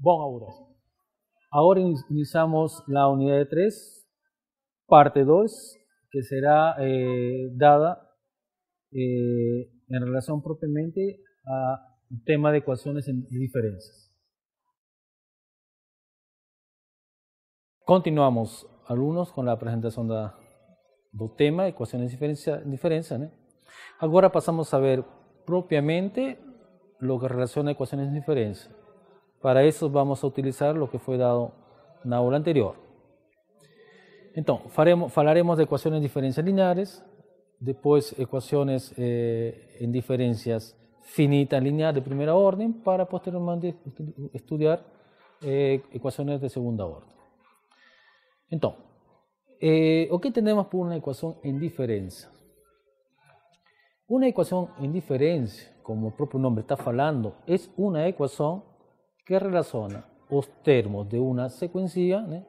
Bom abraço. Ahora iniciamos la unidad de 3, parte 2, que será dada en relación propiamente al tema de ecuaciones y diferencias. Continuamos, alumnos, con la presentação do tema ecuaciones y diferencias, né? Agora passamos a ver propiamente lo que relaciona ecuaciones y diferencias. Para eso vamos a utilizar lo que fue dado en la aula anterior. Entonces, falaremos de ecuaciones de diferencias lineares, después ecuaciones en diferencias finitas lineares de primera orden, para posteriormente estudiar ecuaciones de segunda orden. Entonces, ¿qué entendemos por una ecuación en diferencia? Una ecuación en diferencia, como el propio nombre está falando, es una ecuación que relaciona los termos de una secuencia, ¿no?,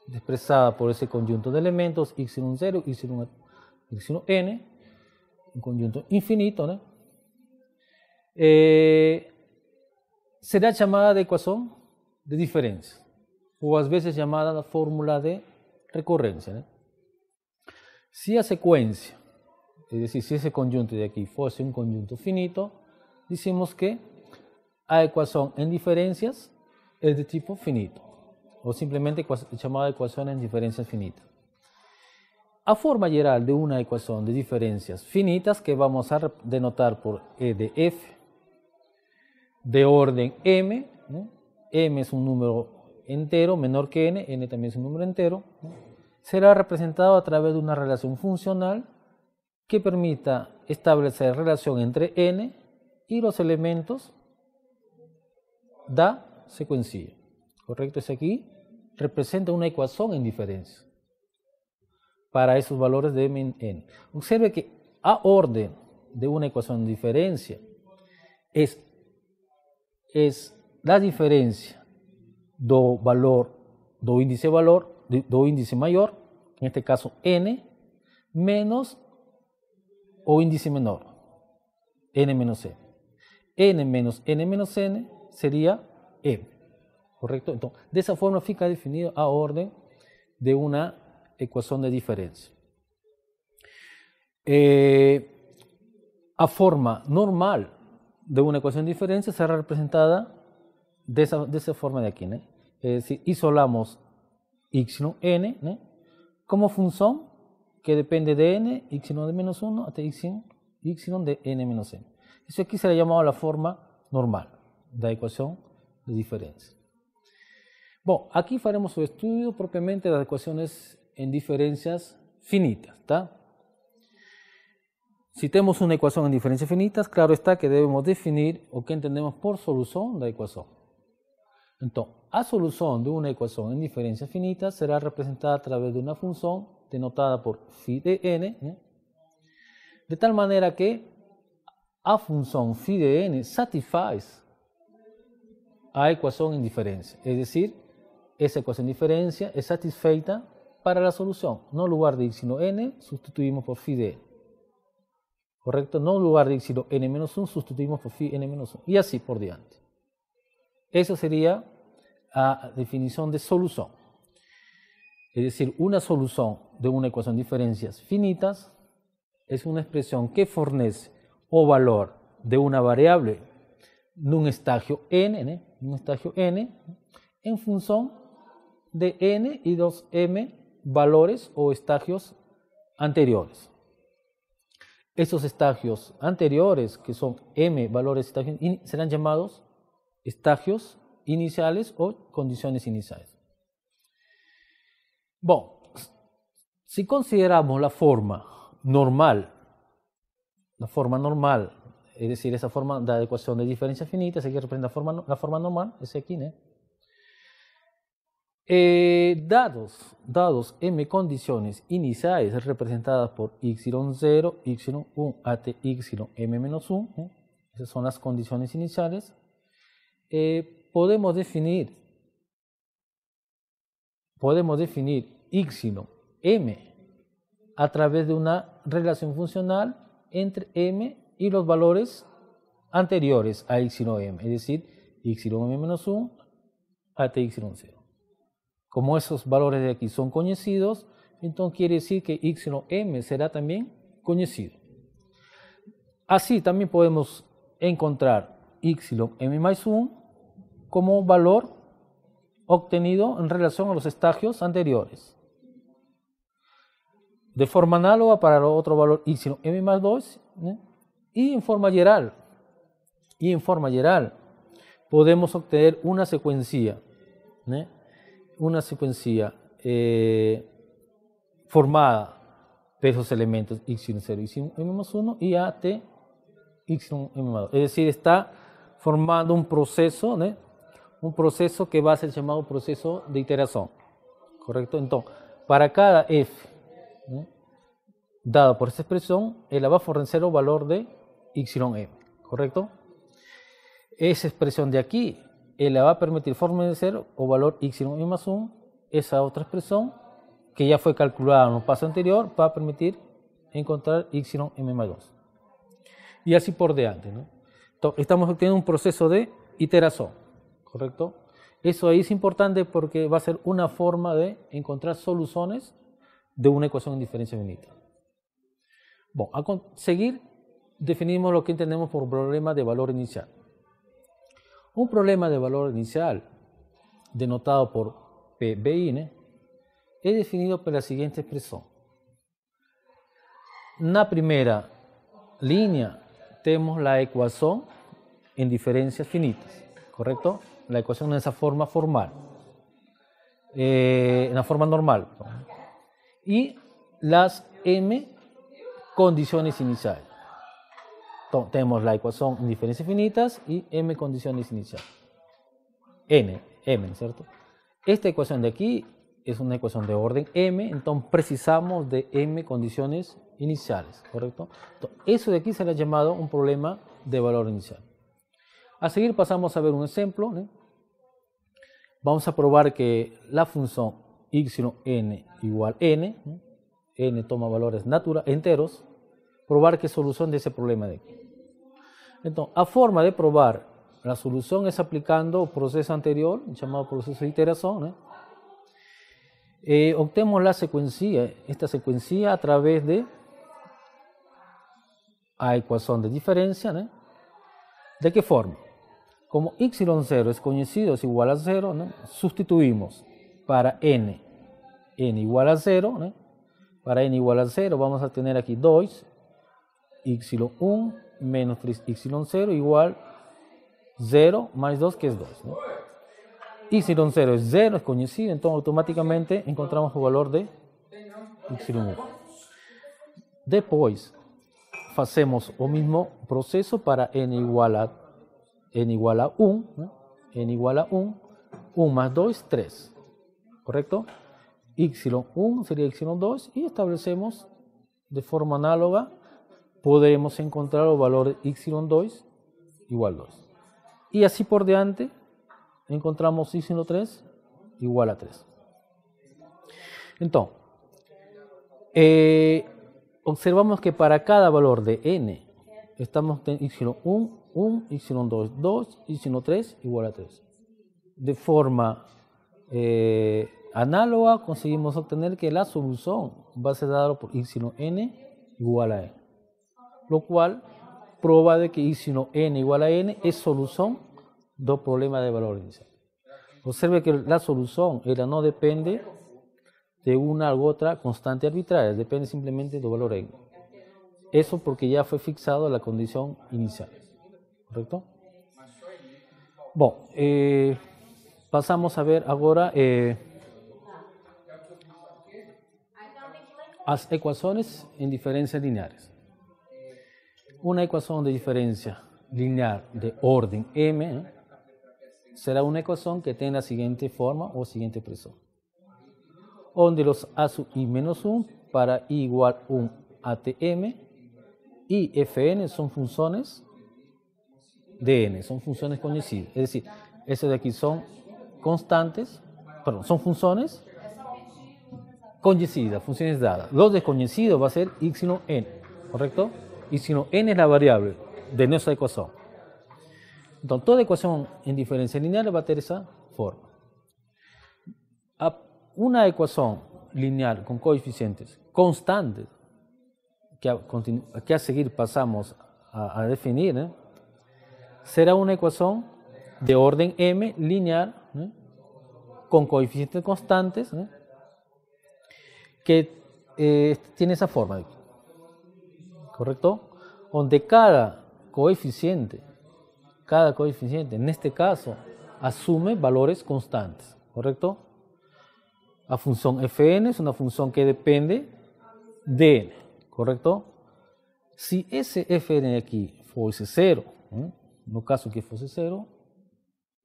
expresada por ese conjunto de elementos y0, y n, un conjunto infinito, ¿no? Será llamada de ecuación de diferencia, o a veces llamada la fórmula de recurrencia, ¿no? Si la secuencia, es decir, si ese conjunto de aquí fuese un conjunto finito, decimos que la ecuación en diferencias es de tipo finito, o simplemente llamada ecuación en diferencias finitas. A forma general de una ecuación de diferencias finitas, que vamos a denotar por E de f, de orden m, ¿no? M es un número entero menor que n también es un número entero, ¿no?, será representado a través de una relación funcional que permita establecer relación entre n y los elementos da secuencia. ¿Correcto? Es aquí representa una ecuación en diferencia para esos valores de m en n. Observe que a orden de una ecuación de diferencia es la diferencia do índice mayor, en este caso n, menos o índice menor, n menos n. N menos n menos n sería m, ¿correcto? Entonces, de esa forma fica definido a orden de una ecuación de diferencia. A forma normal de una ecuación de diferencia será representada de esa forma de aquí, ¿no? Es decir, isolamos y(n), ¿no?, como función que depende de n, y de menos 1 hasta y de n menos n. Eso aquí será llamado la forma normal de la ecuación de diferencia. Bueno, aquí faremos el estudio propiamente de las ecuaciones en diferencias finitas, ¿tá? Si tenemos una ecuación en diferencias finitas, claro está que debemos definir o que entendemos por solución de la ecuación. Entonces, la solución de una ecuación en diferencias finitas será representada a través de una función denotada por phi de n, ¿no?, de tal manera que a función phi de n satisfaz a ecuación en diferencia, es decir, esa ecuación de diferencia es satisfeita para la solución. No en lugar de y(n) sustituimos por phi de n, ¿correcto? No en lugar de y(n menos 1) sustituimos por phi n menos 1, y así por diante. Eso sería la definición de solución. Es decir, una solución de una ecuación de diferencias finitas es una expresión que fornece o valor de una variable en un estágio n, en función de n y dos m valores o estagios anteriores. Esos estagios anteriores, que son m valores estagios, serán llamados estagios iniciales o condiciones iniciales. Bueno, si consideramos la forma normal, es decir, esa forma de la ecuación de diferencias finitas, aquí representa la forma normal, es aquí, ¿no? Dados m condiciones iniciales representadas por y0, y1 hasta y(m-1), ¿eh? Esas son las condiciones iniciales. Podemos definir y(m) a través de una relación funcional entre m y los valores anteriores a y(m), es decir, y(m-1), AT epsilon 0. Como esos valores de aquí son conocidos, entonces quiere decir que epsilon m será también conocido. Así también podemos encontrar epsilon m más 1 como valor obtenido en relación a los estadios anteriores. De forma análoga para el otro valor epsilon m más 2, ¿eh? Y en forma general podemos obtener una secuencia, ¿eh? Una secuencia formada de esos elementos epsilon 0, epsilon m más 1 y AT epsilon m más 2. Es decir, está formando un proceso, ¿eh? Un proceso que va a ser llamado proceso de iteración, ¿correcto? Entonces, para cada f, ¿eh? Dado por esta expresión, él va a fornecer el valor de epsilon m, ¿correcto? Esa expresión de aquí, él va a permitir fornecer el valor epsilon m más 1, esa otra expresión que ya fue calculada en el paso anterior, va a permitir encontrar epsilon m más 2. Y así por delante, ¿no? Entonces, estamos obteniendo un proceso de iteración, ¿correcto? Eso ahí es importante porque va a ser una forma de encontrar soluciones de una ecuación en diferencia finita. Bueno, a seguir definimos lo que entendemos por problema de valor inicial. Un problema de valor inicial, denotado por PBIN, es definido por la siguiente expresión. En la primera línea tenemos la ecuación en diferencias finitas, ¿correcto? La ecuación en esa forma formal, en la forma normal. Y las m condiciones iniciales. Entonces, tenemos la ecuación en diferencias finitas y m condiciones iniciales. m, ¿cierto? Esta ecuación de aquí es una ecuación de orden m, entonces precisamos de m condiciones iniciales, ¿correcto? Entonces, eso de aquí se le ha llamado un problema de valor inicial. A seguir pasamos a ver un ejemplo, ¿eh? Vamos a probar que la función epsilon n igual n, ¿eh? N toma valores enteros, probar qué solución de ese problema de aquí. Entonces, a forma de probar la solución es aplicando el proceso anterior, llamado proceso de iteración, ¿eh? Obtenemos la secuencia, esta secuencia a través de la ecuación de diferencia, ¿eh? ¿De qué forma? Como epsilon 0 es conocido, es igual a 0, ¿no? Sustituimos para n igual a 0, ¿no? Para n igual a 0 vamos a tener aquí 2, epsilon 1 menos 3 epsilon 0 igual 0 más 2 que es 2, ¿no? Epsilon 0 es 0, es conocido, entonces automáticamente encontramos el valor de epsilon 1. Después hacemos el mismo proceso para n igual a 1, ¿no? N igual a 1, 1 más 2, 3, ¿correcto? Epsilon 1 sería epsilon 2 y establecemos de forma análoga, podremos encontrar el valor de epsilon 2 igual 2. Y así por delante encontramos epsilon 3 igual a 3. Entonces, observamos que para cada valor de n, estamos en epsilon 1, epsilon 2, 2, epsilon 3 igual a 3. De forma análoga conseguimos obtener que la solución va a ser dada por epsilon n igual a n, lo cual prueba de que epsilon n igual a n es solución del problema de valor inicial. Observe que la solución no depende de una u otra constante arbitraria, depende simplemente del valor n. Eso porque ya fue fixado la condición inicial, ¿correcto? Bueno, pasamos a ver ahora las ecuaciones en diferencias lineares. Una ecuación de diferencia lineal de orden m será una ecuación que tenga la siguiente forma o siguiente expresión, donde los a sub i menos 1 para i igual 1 atm y fn son funciones de n, son funciones conocidas. Es decir, esas de aquí son constantes, perdón, son funciones conocidas, funciones dadas. Los desconocidos va a ser epsilon n, ¿correcto? Epsilon n es la variable de nuestra ecuación. Entonces, toda ecuación en diferencia lineal va a tener esa forma. una ecuación lineal con coeficientes constantes, que a seguir pasamos a definir, será una ecuación de orden m lineal, con coeficientes constantes, que tiene esa forma de aquí, ¿correcto? Donde cada coeficiente, en este caso, asume valores constantes, ¿correcto? La función fn es una función que depende de n, ¿correcto? Si ese fn de aquí fuese 0, no caso que fuese 0,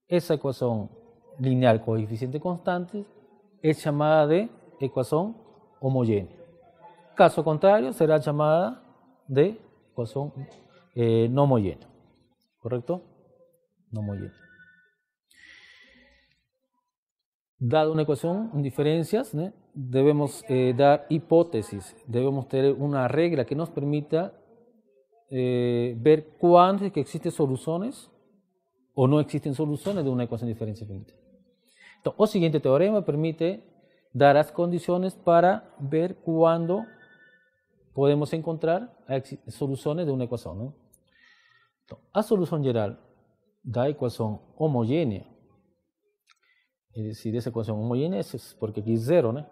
esa ecuación lineal coeficiente constante es llamada de ecuación homogénea. Caso contrario, será llamada de ecuación no homogénea, ¿correcto? No homogénea. Dada una ecuación en diferencias, debemos dar hipótesis, debemos tener una regla que nos permita ver cuándo es que existen soluciones o no existen soluciones de una ecuación de diferencia finita. Entonces, el siguiente teorema permite dar las condiciones para ver cuándo podemos encontrar soluciones de una ecuación, ¿no? Entonces, la solución general da ecuación homogénea, es decir, esa ecuación homogénea es porque aquí es 0, ¿no?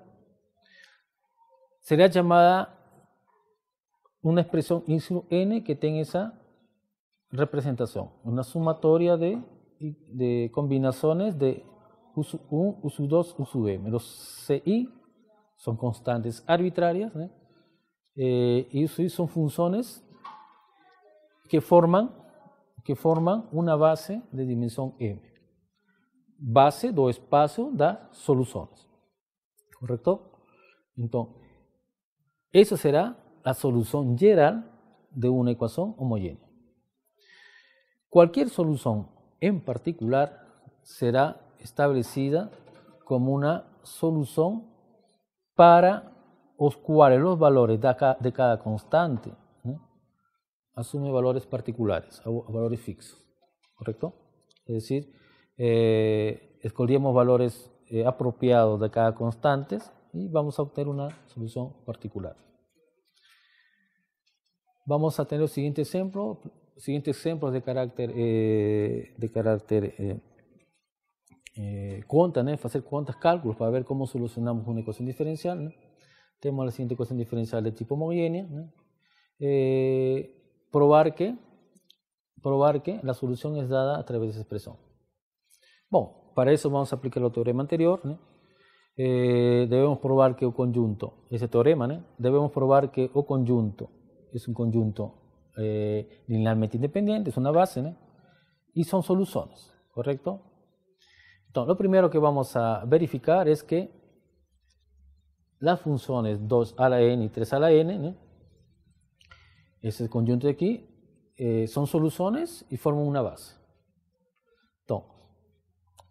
Sería llamada una expresión y sub n que tenga esa representación, una sumatoria de combinaciones de u sub 1, u sub 2, u sub m. Los ci son constantes arbitrarias, ¿no? Y u sub i son funciones que forman una base de dimensión m. Base do espacio das soluciones, ¿correcto? Entonces, esa será la solución general de una ecuación homogénea. Cualquier solución en particular será establecida como una solución para los cuales los valores de cada constante, ¿no?, asume valores particulares, valores fijos, ¿correcto? Es decir, escogemos valores apropiados de cada constante y vamos a obtener una solución particular. Vamos a tener los siguientes ejemplos de carácter conta, ¿no? Hacer cuantos cálculos para ver cómo solucionamos una ecuación diferencial, ¿no? Tenemos la siguiente ecuación diferencial de tipo homogénea, ¿no? Probar que la solución es dada a través de esa expresión. Bueno, para eso vamos a aplicar el teorema anterior, ¿no? Debemos probar que el conjunto, ese teorema, ¿no?, debemos probar que el conjunto es un conjunto linealmente independiente, es una base, ¿no?, y son soluciones, ¿correcto? Entonces, lo primero que vamos a verificar es que las funciones 2 a la n y 3 a la n, ¿no?, ese conjunto de aquí, son soluciones y forman una base. Entonces,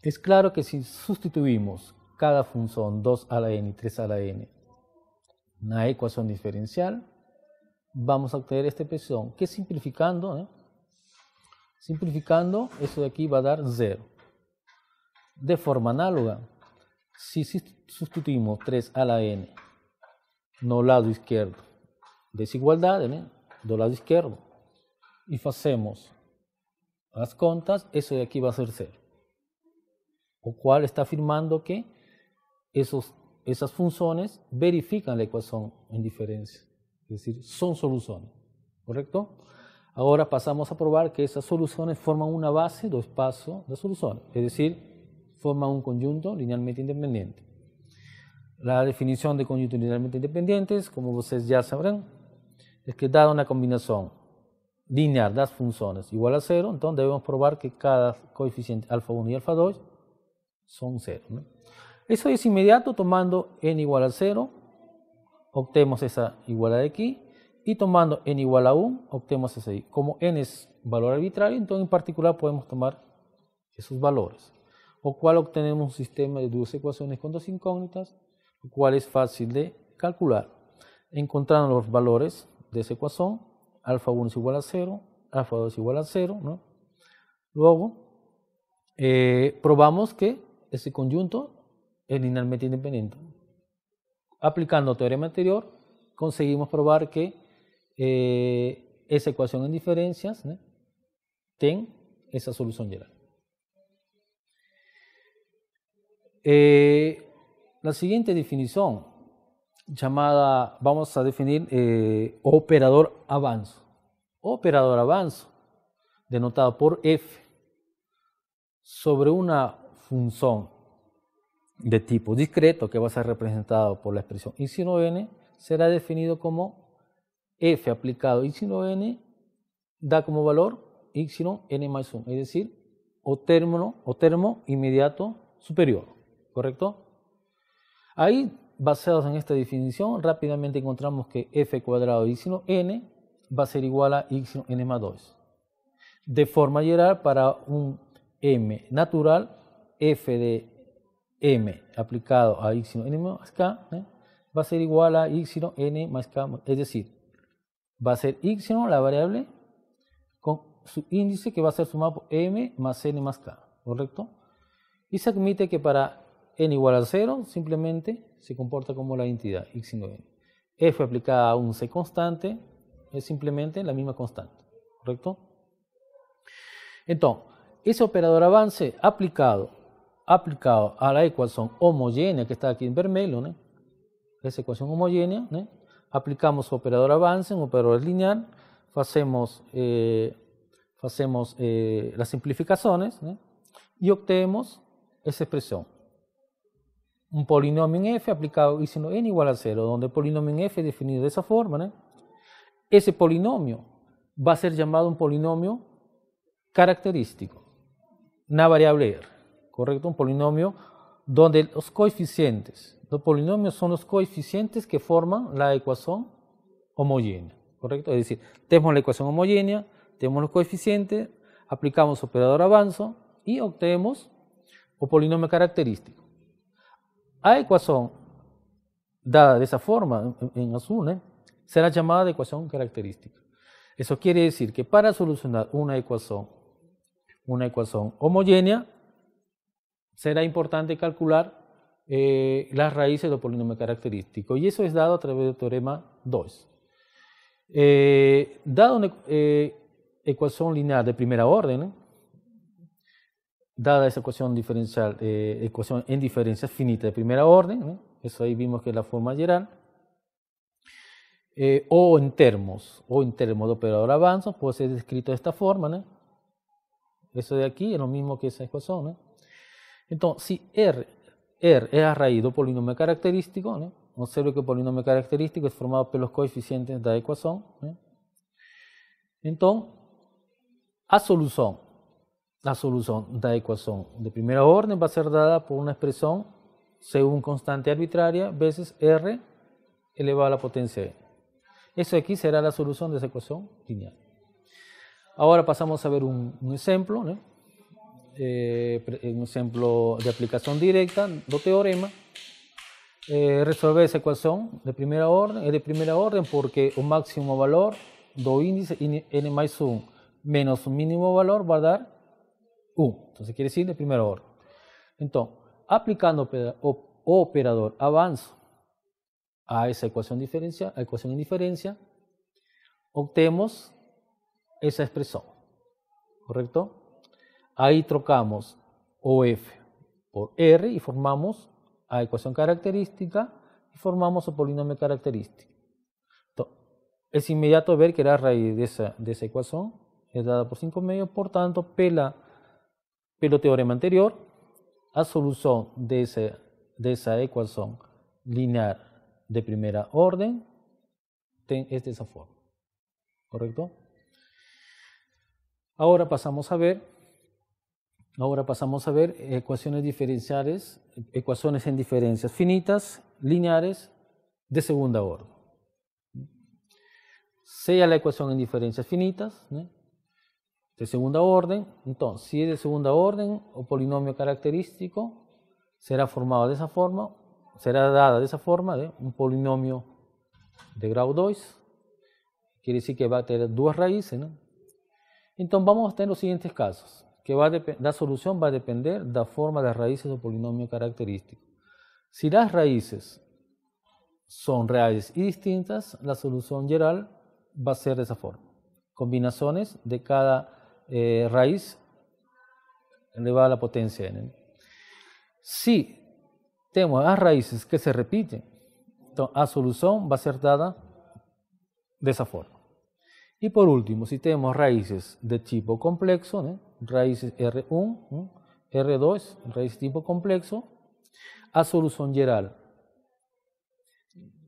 es claro que si sustituimos cada función 2 a la n y 3 a la n en una ecuación diferencial, vamos a obtener esta expresión que simplificando, ¿no?, eso de aquí va a dar 0. De forma análoga, si sustituimos 3 a la n no lado izquierdo, desigualdad, ¿no?, do lado izquierdo, y hacemos las contas, eso de aquí va a ser 0. O cual está afirmando que esas funciones verifican la ecuación en diferencia, es decir, son soluciones, ¿correcto? Ahora pasamos a probar que esas soluciones forman una base do espacio de soluciones, es decir, forman un conjunto linealmente independiente. La definición de conjuntos linealmente independientes, como ustedes ya sabrán, es que dada una combinación lineal de las funciones igual a 0, entonces debemos probar que cada coeficiente alfa 1 y alfa 2 son 0, ¿no? Eso es inmediato, tomando n igual a 0, obtenemos esa igualdad de aquí, y tomando n igual a 1, obtenemos esa ahí. Como n es valor arbitrario, entonces en particular podemos tomar esos valores, o cual obtenemos un sistema de dos ecuaciones con dos incógnitas, lo cual es fácil de calcular, encontrando los valores de esa ecuación. Alfa 1 es igual a 0, alfa 2 es igual a 0, ¿no? Luego, probamos que ese conjunto es linealmente independiente. Aplicando el teorema anterior, conseguimos probar que esa ecuación en diferencias, ¿no?, tiene esa solución general. La siguiente definición, llamada, vamos a definir operador avanzo. Operador avanzo, denotado por f, sobre una función de tipo discreto que va a ser representado por la expresión y sino n, será definido como f aplicado y sino n da como valor y sino n más 1, es decir, o termo inmediato superior, ¿correcto? Ahí, basados en esta definición, rápidamente encontramos que f cuadrado y sino n va a ser igual a y sino n más 2. De forma general, para un m natural, f de m aplicado a y sino n más k va a ser igual a y sino n más k, es decir, va a ser y sino la variable con su índice que va a ser sumado por m más n más k, ¿correcto? Y se admite que para n igual a 0, simplemente se comporta como la identidad y sino n. F aplicada a un c constante es simplemente la misma constante, ¿correcto? Entonces, ese operador avance aplicado a la ecuación homogénea que está aquí en vermelho, ¿no?, esa ecuación homogénea, ¿no?, aplicamos su operador avance, un operador lineal, hacemos las simplificaciones, ¿no?, y obtenemos esa expresión. Un polinomio en f aplicado y sino n igual a 0, donde el polinomio en f es definido de esa forma, ¿no? Ese polinomio va a ser llamado un polinomio característico, una variable r, ¿correcto? Un polinomio donde los coeficientes, los polinomios son los coeficientes que forman la ecuación homogénea, ¿correcto? Es decir, tenemos la ecuación homogénea, tenemos los coeficientes, aplicamos operador avanzo y obtenemos un polinomio característico. A ecuación dada de esa forma, en azul, será llamada de ecuación característica. Eso quiere decir que para solucionar una ecuación homogénea, será importante calcular las raíces del polinomio característico, y eso es dado a través del teorema 2. Dada una ecuación lineal de primera orden, dada esa ecuación diferencial, ecuación en diferencias finitas de primera orden, eso ahí vimos que es la forma general, o en termos de operador avanzo, puede ser descrito de esta forma, eso de aquí es lo mismo que esa ecuación. Entonces, si R es a raíz del polinomio característico, observe que el polinomio característico es formado por los coeficientes de la ecuación. Entonces, la solución de la ecuación de primera orden va a ser dada por una expresión según constante arbitraria veces R elevado a la potencia n. Eso aquí será la solución de esa ecuación lineal. Ahora pasamos a ver un ejemplo, un ejemplo de aplicación directa del teorema. Resolver esa ecuación de primera orden es de primera orden porque un máximo valor do índice n más 1 menos un mínimo valor va a dar 1. Entonces quiere decir de primera orden. Entonces, aplicando operador avanzo a esa ecuación en diferencia, obtenemos esa expresión, ¿correcto? Ahí trocamos OF por R y formamos la ecuación característica y formamos el polinomio característico. Entonces, es inmediato ver que la raíz de esa ecuación es dada por 5 medios, por tanto, pelo teorema anterior, la solución de esa ecuación lineal de primera orden es de esa forma, ¿correcto? Ahora pasamos a ver ecuaciones diferenciales, ecuaciones en diferencias finitas, lineares, de segunda orden. Sea la ecuación en diferencias finitas, de segunda orden, entonces, si es de segunda orden, o polinomio característico será formado de esa forma, será dada de esa forma, un polinomio de grado 2, quiere decir que va a tener dos raíces, Entonces vamos a tener los siguientes casos, que la solución va a depender de la forma de las raíces del polinomio característico. Si las raíces son reales y distintas, la solución general va a ser de esa forma. Combinaciones de cada raíz elevada a la potencia n. Si tenemos las raíces que se repiten, entonces la solución va a ser dada de esa forma. Y por último, si tenemos raíces de tipo complejo, ¿no? Raíces R1, ¿no? R2, raíz tipo complejo, la solución general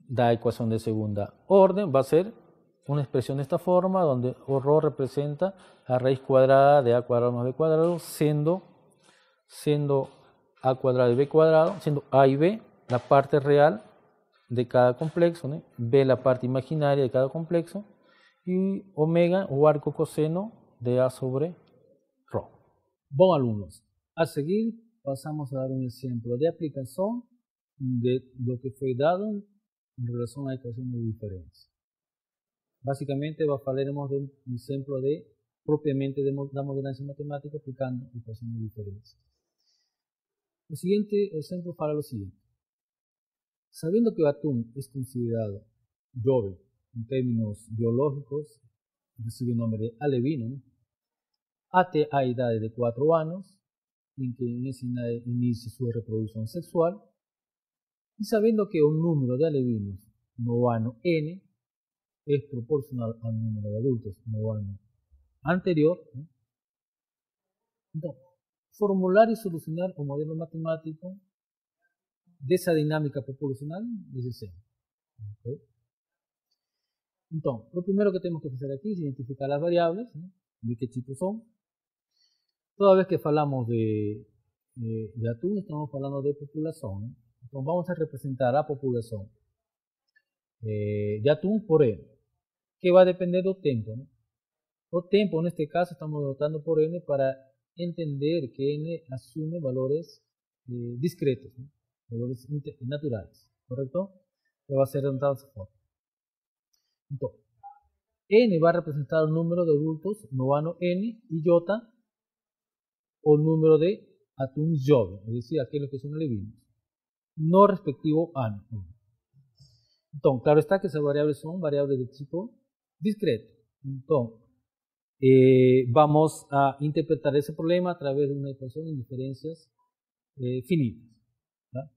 de la ecuación de segunda orden va a ser una expresión de esta forma, donde ρ representa la raíz cuadrada de a cuadrado más b cuadrado, siendo a cuadrado y b cuadrado, siendo a y b la parte real de cada complejo, ¿no? B la parte imaginaria de cada complejo, y omega o arco coseno de a sobre ρ. Bom, alunos, a seguir pasamos a dar un ejemplo de aplicación de lo que fue dado en relación a ecuaciones de diferencia. Básicamente hablaremos de un ejemplo de propiamente de la modelación matemática aplicando ecuaciones de diferencia. El siguiente ejemplo para lo siguiente. Sabiendo que el atún es considerado joven en términos biológicos, recibe el nombre de alevino, ¿no? Hasta a edad de 4 años, en que en esa edad inicia su reproducción sexual, y sabiendo que un número de alevinos novano n es proporcional al número de adultos novano anterior, ¿no? Entonces, formular y solucionar un modelo matemático de esa dinámica populacional es el ejemplo. ¿Okay? Entonces, lo primero que tenemos que hacer aquí es identificar las variables, ¿no? De qué tipo son. Toda vez que hablamos de atún, estamos hablando de población, ¿no? Entonces, vamos a representar la población de atún por n, que va a depender del tiempo, ¿no? El tiempo, en este caso, estamos dotando por n para entender que n asume valores discretos, ¿no? Valores naturales, ¿correcto? Que va a ser dotado de esa forma. Entonces, n va a representar el número de adultos novano n y j o el número de atuns jóvenes, es decir, aquellos que son alevinos, no respectivo a n. Entonces, claro está que esas variables son variables de tipo discreto. Entonces, vamos a interpretar ese problema a través de una ecuación en diferencias finitas, ¿verdad?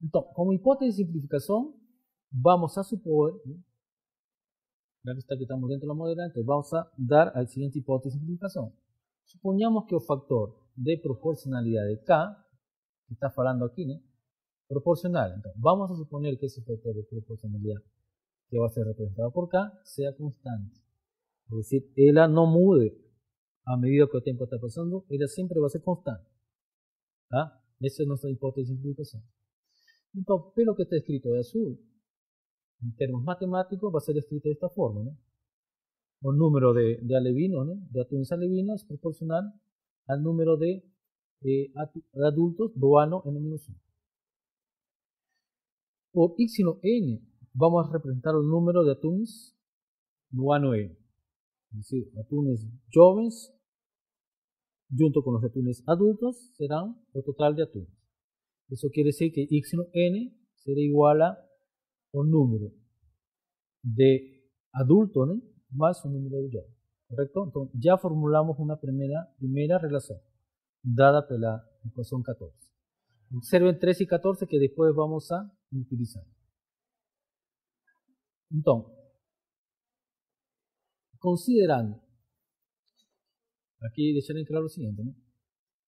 Entonces, como hipótesis de simplificación, vamos a suponer, ¿no? Claro está que estamos dentro de la modela, entonces vamos a dar a la siguiente hipótesis de simplificación. Suponemos que el factor de proporcionalidad de K, que está hablando aquí, ¿no? Proporcional. Entonces, vamos a suponer que ese factor de proporcionalidad que va a ser representado por K sea constante. Es decir, ella no mude a medida que el tiempo está pasando, ella siempre va a ser constante. ¿Ah? Esa es nuestra hipótesis de simplificación. Entonces, lo que está escrito de azul, en términos matemáticos, va a ser escrito de esta forma, ¿no? El número de alevinos, ¿no? De atunes alevinos es proporcional al número de adultos novano n-1. Por x sino n, vamos a representar el número de atunes novano n. Es decir, atunes jóvenes junto con los atunes adultos serán el total de atunes. Eso quiere decir que x sino n será igual a un número de adultos, ¿no? Más un número de jóvenes. ¿Correcto? Entonces ya formulamos una primera relación dada por la ecuación 14. Observen 13 y 14 que después vamos a utilizar. Entonces, considerando, aquí dejaré claro lo siguiente, ¿no?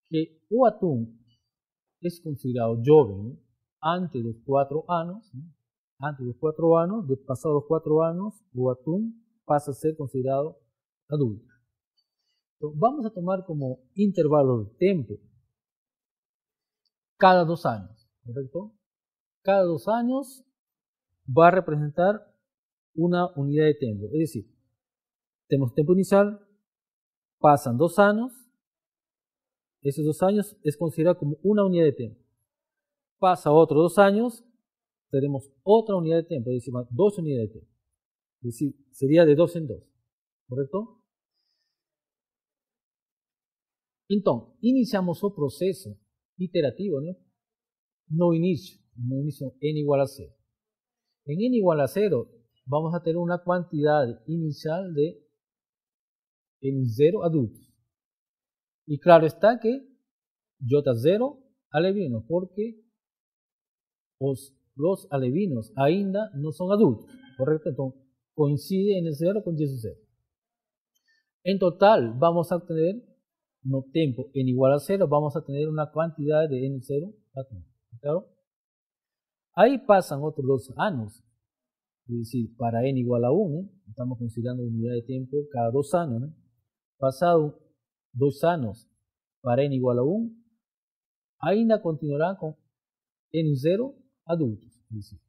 Que o atún es considerado joven, ¿no? Antes de los 4 años, ¿no? Antes de los 4 años, de pasados los 4 años, o atún pasa a ser considerado adulto. Entonces, vamos a tomar como intervalo de tiempo cada 2 años, ¿correcto? Cada 2 años va a representar una unidad de tiempo. Es decir, tenemos tiempo inicial, pasan 2 años, esos 2 años es considerado como una unidad de tiempo. Pasa otros 2 años, tenemos otra unidad de tiempo, es decir, 2 unidades de tiempo. Es decir, sería de 2 en 2, ¿correcto? Entonces, iniciamos el proceso iterativo, ¿no? no inicio n igual a 0. En n igual a 0 vamos a tener una cantidad inicial de n0 adultos. Y claro está que J0 alevinos, porque los alevinos ainda no son adultos, ¿correcto? Entonces coincide n0 con Y0. En total vamos a obtener, no tiempo n igual a 0, vamos a tener una cantidad de n0 átomos. ¿Claro? Ahí pasan otros 2 años, es decir, para n igual a 1, estamos considerando unidad de tiempo cada 2 años, ¿no? Pasado 2 años para n igual a 1, ainda continuará con n0 adultos, es decir,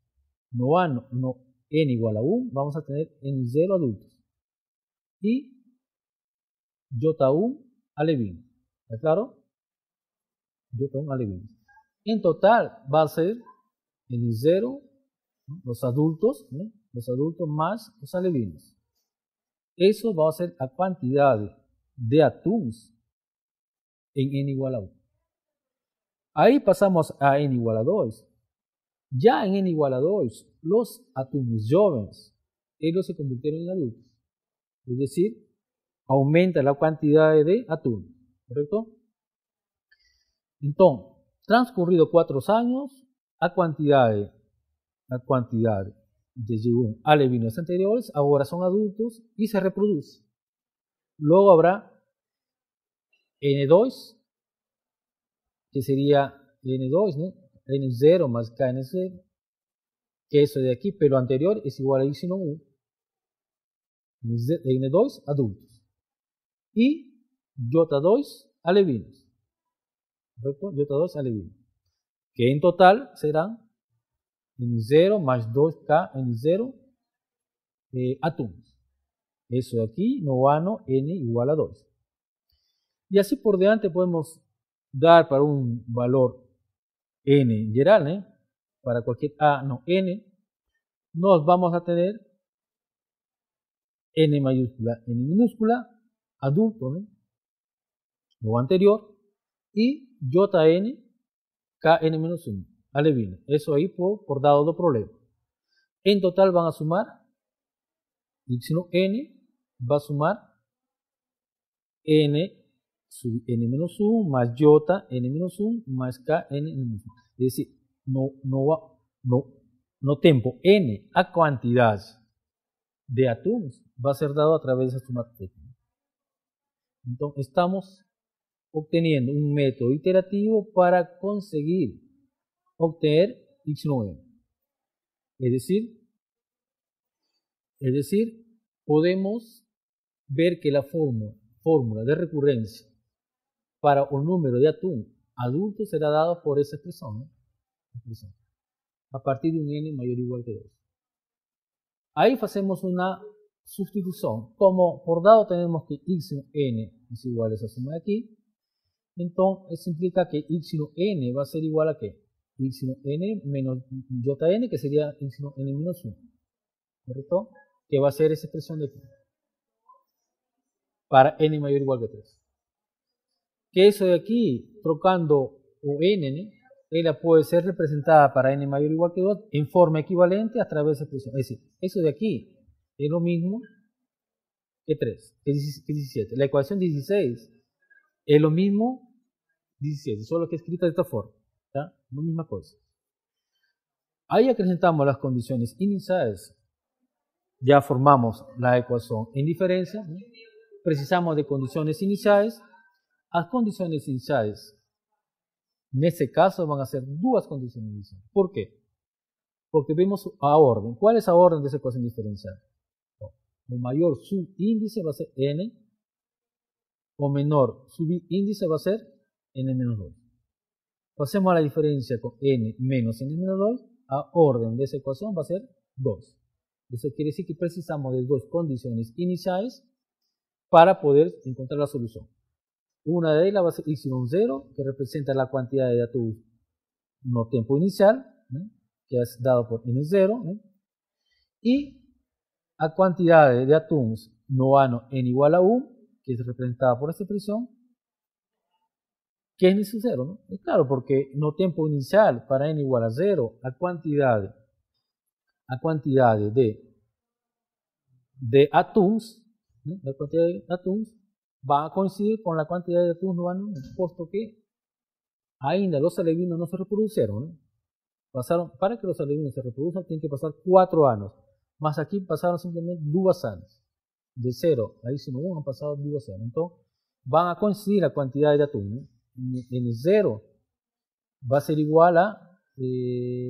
n igual a 1, vamos a tener n0 adultos y J1 alevino, ¿está claro? J1 alevino. En total va a ser n0, ¿no? Los adultos más los alevinos. Eso va a ser la cantidad de átomos en n igual a 1. Ahí pasamos a n igual a 2. Ya en n igual a 2, los átomos jóvenes, ellos se convirtieron en adultos. Es decir, aumenta la cantidad de átomos, ¿correcto? Entonces, transcurrido 4 años, la cantidad de Y1 alevinos anteriores ahora son adultos y se reproduce. Luego habrá N2, que sería N2, ¿no? N0 más KN0, que eso de aquí, pero anterior es igual a Y1. N2 adultos y J2 alevinos, ¿correcto? J2 alevinos, que en total serán N0 más 2K N0 átomos. Eso de aquí, novano N igual a 2. Y así por delante podemos dar para un valor N general, ¿eh? Para cualquier A, no, N, nos vamos a tener N mayúscula, N minúscula, adulto, ¿no? Lo anterior, y JN, KN-1, alevino. Eso ahí por dado de problema. En total van a sumar, Y1N va a sumar N sub N-1 más J N-1 más K N-1. Es decir, no tiempo N a cantidad de átomos va a ser dado a través de esta suma técnica. Entonces estamos obteniendo un método iterativo para conseguir obtener X1N. Es decir, podemos ver que la fórmula de recurrencia para un número de átomos adultos será dado por esa expresión, ¿no? A partir de un n mayor o igual que 2. Ahí hacemos una sustitución. Como por dado tenemos que X1N es igual a esa suma de aquí, entonces eso implica que X1N va a ser igual a ¿qué? X1N menos JN, que sería X1N menos 1. ¿Correcto? Que va a ser esa expresión de aquí. Para n mayor o igual que 3. Que eso de aquí, trocando o n, ella puede ser representada para n mayor o igual que 2 en forma equivalente a través de esa expresión. Es decir, eso de aquí es lo mismo que 3, que 17. La ecuación 16 es lo mismo 17, solo que escrita de esta forma. ¿Ya? La misma cosa. Ahí acrecentamos las condiciones iniciales. Ya formamos la ecuación en diferencia, ¿no? Precisamos de condiciones iniciales. Las condiciones iniciales, en este caso, van a ser dos condiciones iniciales. ¿Por qué? Porque vemos a orden. ¿Cuál es la orden de esa ecuación diferencial? O mayor subíndice va a ser n, o menor subíndice va a ser n-2. Pasemos a la diferencia con n menos n-2, a orden de esa ecuación va a ser 2. Eso quiere decir que precisamos de dos condiciones iniciales para poder encontrar la solución. Una de ellas va a ser Y0, que representa la cantidad de datos no tiempo inicial, ¿no? Que es dado por N0, ¿no? Y la cantidad de átomos novano n igual a 1, que es representada por esta expresión, ¿Qué es nesse zero? ¿No? Es claro, porque no tiempo inicial para n igual a 0, a quantidade de átomos, ¿no? La cantidad de átomos va a coincidir con la cantidad de átomos no van, puesto que ainda los alevinos no se reprodujeron, ¿no? Para que los alevinos se reproduzcan tienen que pasar 4 años, más aquí pasaron simplemente 2 años. De 0 a y1 han pasado 2 años. Entonces, van a coincidir la cantidad de átomos, ¿no? En el 0 va a ser igual a y1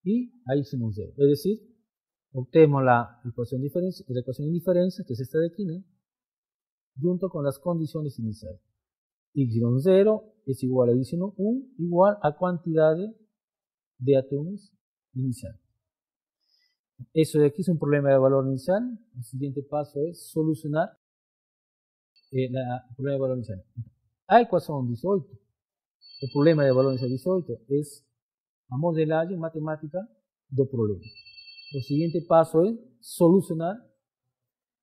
y a y0. Es decir, obtenemos la ecuación de indiferencia, que es esta de aquí, ¿no? Junto con las condiciones iniciales. y0 es igual a y1 igual a cantidad de átomos inicial. Eso de aquí es un problema de valor inicial. El siguiente paso es solucionar el problema de valor inicial. A ecuación 18, el problema de valor inicial 18 es a modelagem matemática do problema. El siguiente paso es solucionar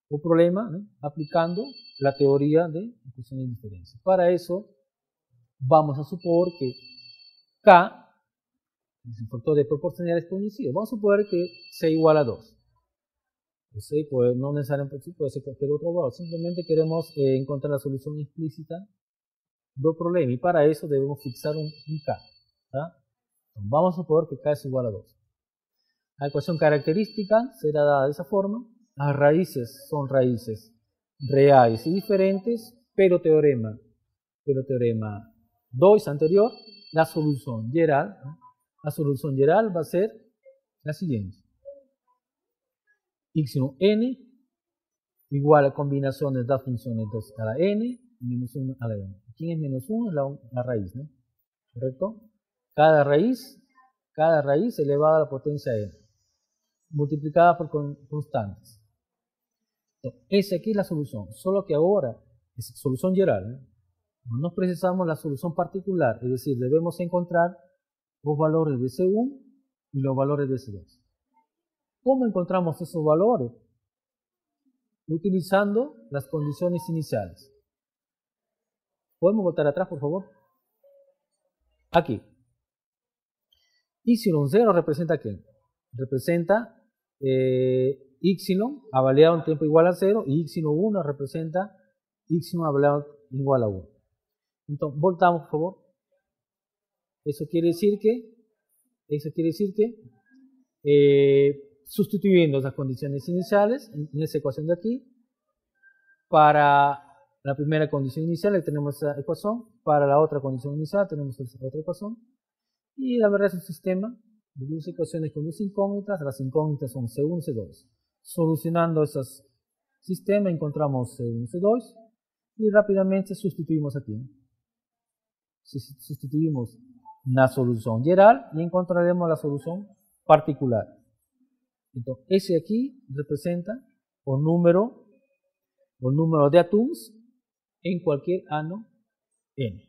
el problema, ¿no? Aplicando la teoría de ecuación de indiferencia. Para eso vamos a suponer que K es un factor de proporcionalidad desconocido. Vamos a suponer que sea igual a 2. Ese pues, no necesariamente puede ser cualquier otro valor. Simplemente queremos encontrar la solución explícita del problema. Y para eso debemos fixar un K. ¿Tá? Entonces, vamos a suponer que K es igual a 2. La ecuación característica será dada de esa forma. Las raíces son raíces reales y diferentes, pero teorema 2 anterior, la solución general, ¿no? La solución general va a ser la siguiente. y1n igual a combinaciones de las funciones 2 a la n y menos 1 a la n. ¿Quién es menos 1? La raíz, ¿no? ¿Correcto? Cada raíz elevada a la potencia n, multiplicada por constantes. Entonces, esa aquí es la solución, solo que ahora es solución general, ¿no? No nos precisamos la solución particular, es decir, debemos encontrar los valores de C1 y los valores de C2. ¿Cómo encontramos esos valores? Utilizando las condiciones iniciales. ¿Podemos voltar atrás, por favor? Aquí. y0 representa ¿qué? Representa y avaliado en tiempo igual a 0 y y1 representa y avaliado igual a 1. Entonces, voltamos, por favor. Eso quiere decir que sustituyendo las condiciones iniciales en esa ecuación de aquí, para la primera condición inicial tenemos esa ecuación, para la otra condición inicial tenemos otra ecuación, y la verdad es un sistema de dos ecuaciones con dos incógnitas. Las incógnitas son C1 y C2. Solucionando esos sistemas encontramos C1 y C2 y rápidamente sustituimos aquí. Sustituimos la solución general y encontraremos la solución particular. Entonces, ese aquí representa el número de átomos en cualquier ano n.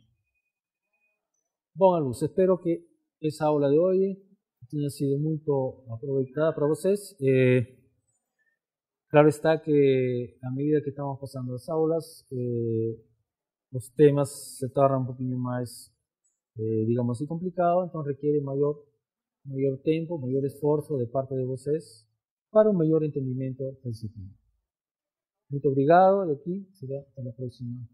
Bom, alunos, espero que essa aula de hoje tenha sido muito aproveitada para vocês. Claro está que a medida que estamos pasando as aulas, os temas se tornam um pouquinho mais, digamos assim, complicados, então requiere maior tempo, maior esforço de parte de vocês para um melhor entendimento da disciplina. Muito obrigado, e aqui será até a próxima.